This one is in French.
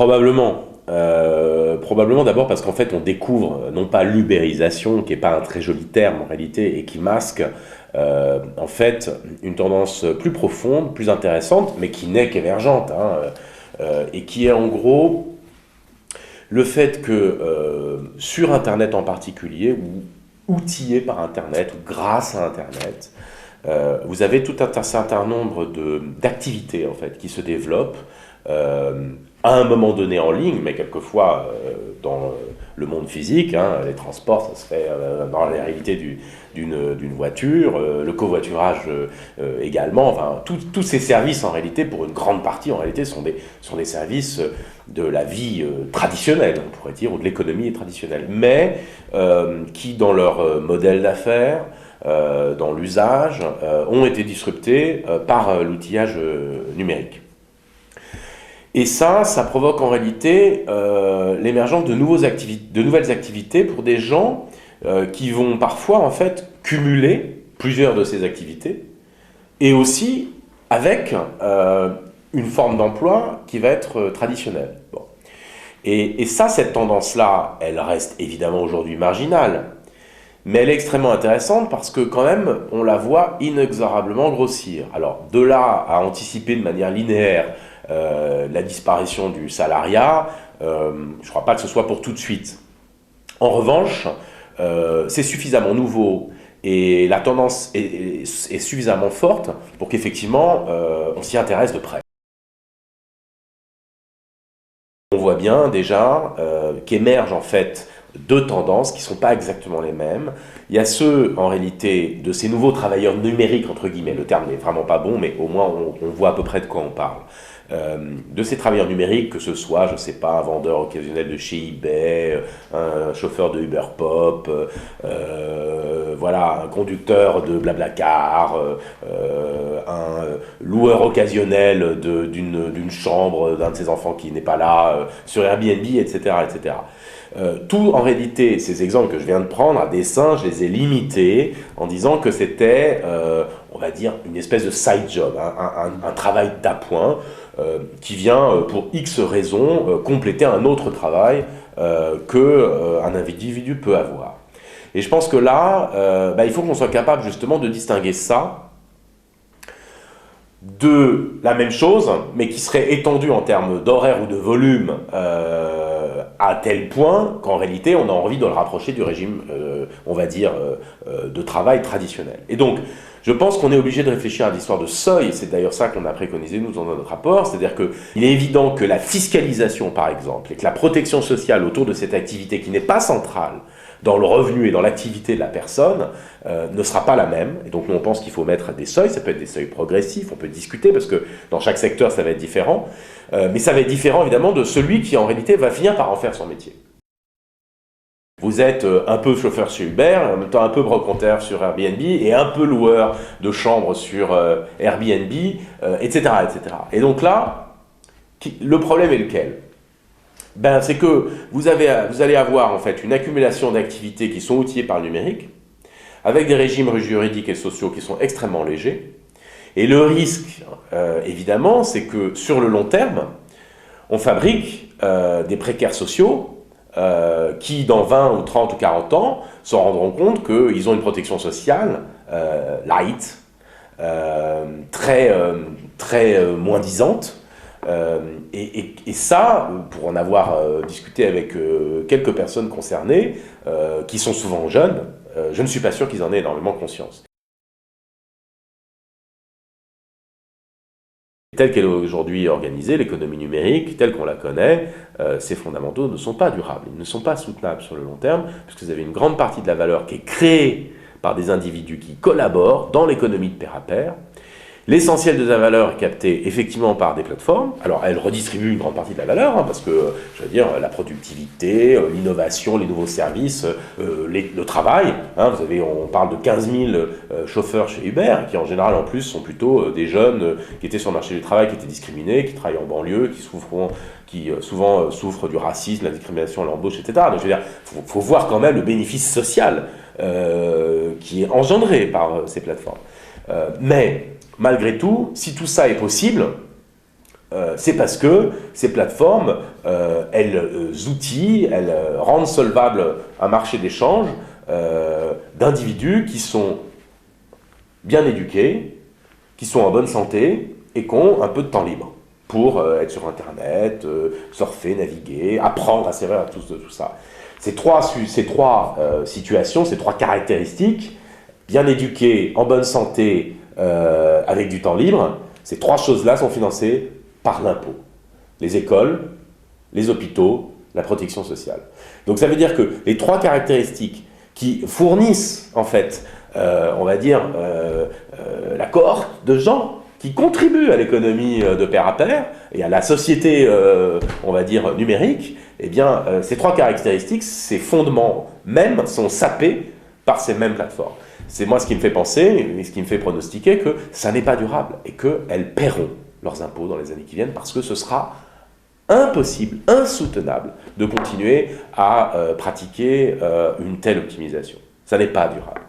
Probablement. Probablement d'abord parce qu'en fait on découvre non pas l'ubérisation, qui n'est pas un très joli terme en réalité, et qui masque en fait une tendance plus profonde, plus intéressante, mais qui n'est qu'émergente, hein, et qui est en gros le fait que sur Internet en particulier, ou outillé par Internet, ou grâce à Internet, vous avez tout un certain nombre d'activités en fait qui se développent à un moment donné en ligne, mais quelquefois dans le monde physique, hein, les transports, ça se fait dans la réalité d'une voiture, le covoiturage également, enfin tous ces services en réalité, pour une grande partie en réalité, sont des services de la vie traditionnelle, on pourrait dire, ou de l'économie traditionnelle, mais qui dans leur modèle d'affaires, dans l'usage, ont été disruptés par l'outillage numérique. Et ça provoque en réalité l'émergence de nouvelles activités pour des gens qui vont parfois en fait cumuler plusieurs de ces activités, et aussi avec une forme d'emploi qui va être traditionnelle. Bon. Et ça, cette tendance-là, elle reste évidemment aujourd'hui marginale, mais elle est extrêmement intéressante parce que quand même, on la voit inexorablement grossir. Alors, de là à anticiper de manière linéaire la disparition du salariat, je ne crois pas que ce soit pour tout de suite. En revanche, c'est suffisamment nouveau et la tendance est suffisamment forte pour qu'effectivement on s'y intéresse de près. On voit bien déjà qu'émergent en fait deux tendances qui ne sont pas exactement les mêmes. Il y a ceux, en réalité, de ces nouveaux travailleurs numériques, entre guillemets, le terme n'est vraiment pas bon, mais au moins on voit à peu près de quoi on parle. De ces travailleurs numériques, que ce soit, je ne sais pas, un vendeur occasionnel de chez eBay, un chauffeur de Uber Pop, voilà, un conducteur de Blablacar, un loueur occasionnel d'une chambre d'un de ses enfants qui n'est pas là, sur Airbnb, etc., etc. Tout, en réalité, ces exemples que je viens de prendre à dessein, je les ai limités en disant que c'était, on va dire, une espèce de side job, un travail d'appoint qui vient, pour X raisons, compléter un autre travail qu'un individu peut avoir. Et je pense que là, il faut qu'on soit capable justement de distinguer ça de la même chose, mais qui serait étendue en termes d'horaire ou de volume à tel point qu'en réalité, on a envie de le rapprocher du régime, on va dire, de travail traditionnel. Et donc, je pense qu'on est obligé de réfléchir à l'histoire de seuil, et c'est d'ailleurs ça qu'on a préconisé, nous, dans notre rapport, c'est-à-dire qu'il est évident que la fiscalisation, par exemple, et que la protection sociale autour de cette activité qui n'est pas centrale dans le revenu et dans l'activité de la personne, ne sera pas la même. Et donc, nous, on pense qu'il faut mettre des seuils, ça peut être des seuils progressifs, on peut discuter, parce que dans chaque secteur, ça va être différent, mais ça va être différent, évidemment, de celui qui, en réalité, va finir par en faire son métier. Vous êtes un peu chauffeur chez Uber, en même temps un peu brocanteur sur Airbnb, et un peu loueur de chambres sur Airbnb, etc., etc. Et donc là, le problème est lequel ? C'est que vous allez avoir en fait une accumulation d'activités qui sont outillées par le numérique, avec des régimes juridiques et sociaux qui sont extrêmement légers. Et le risque, évidemment, c'est que sur le long terme, on fabrique des précaires sociaux qui, dans 20 ou 30 ou 40 ans, se rendront compte qu'ils ont une protection sociale light, très moins-disante. Et ça, pour en avoir discuté avec quelques personnes concernées, qui sont souvent jeunes, je ne suis pas sûr qu'ils en aient énormément conscience. Telle qu'elle est aujourd'hui organisée, l'économie numérique, telle qu'on la connaît, ces fondamentaux ne sont pas durables, ils ne sont pas soutenables sur le long terme, puisque vous avez une grande partie de la valeur qui est créée par des individus qui collaborent dans l'économie de pair à pair. L'essentiel de la valeur est capté effectivement par des plateformes. Alors elles redistribuent une grande partie de la valeur, parce que, je veux dire, la productivité, l'innovation, les nouveaux services, le travail. On parle de 15 000 chauffeurs chez Uber, qui en général en plus sont plutôt des jeunes qui étaient sur le marché du travail, qui étaient discriminés, qui travaillent en banlieue, qui souvent souffrent du racisme, la discrimination à l'embauche, etc. Donc je veux dire, faut voir quand même le bénéfice social qui est engendré par ces plateformes. Mais malgré tout, si tout ça est possible, c'est parce que ces plateformes, elles outillent, elles rendent solvable un marché d'échange d'individus qui sont bien éduqués, qui sont en bonne santé et qui ont un peu de temps libre pour être sur Internet, surfer, naviguer, apprendre à servir à tout ça. Ces trois situations, ces trois caractéristiques, bien éduqués, en bonne santé, avec du temps libre, ces trois choses-là sont financées par l'impôt. Les écoles, les hôpitaux, la protection sociale. Donc ça veut dire que les trois caractéristiques qui fournissent, en fait, on va dire, la cohorte de gens qui contribuent à l'économie de pair à pair et à la société, on va dire, numérique, eh bien, ces trois caractéristiques, ces fondements même, sont sapés par ces mêmes plateformes. C'est moi ce qui me fait penser, et ce qui me fait pronostiquer que ça n'est pas durable et qu'elles paieront leurs impôts dans les années qui viennent parce que ce sera impossible, insoutenable de continuer à pratiquer une telle optimisation. Ça n'est pas durable.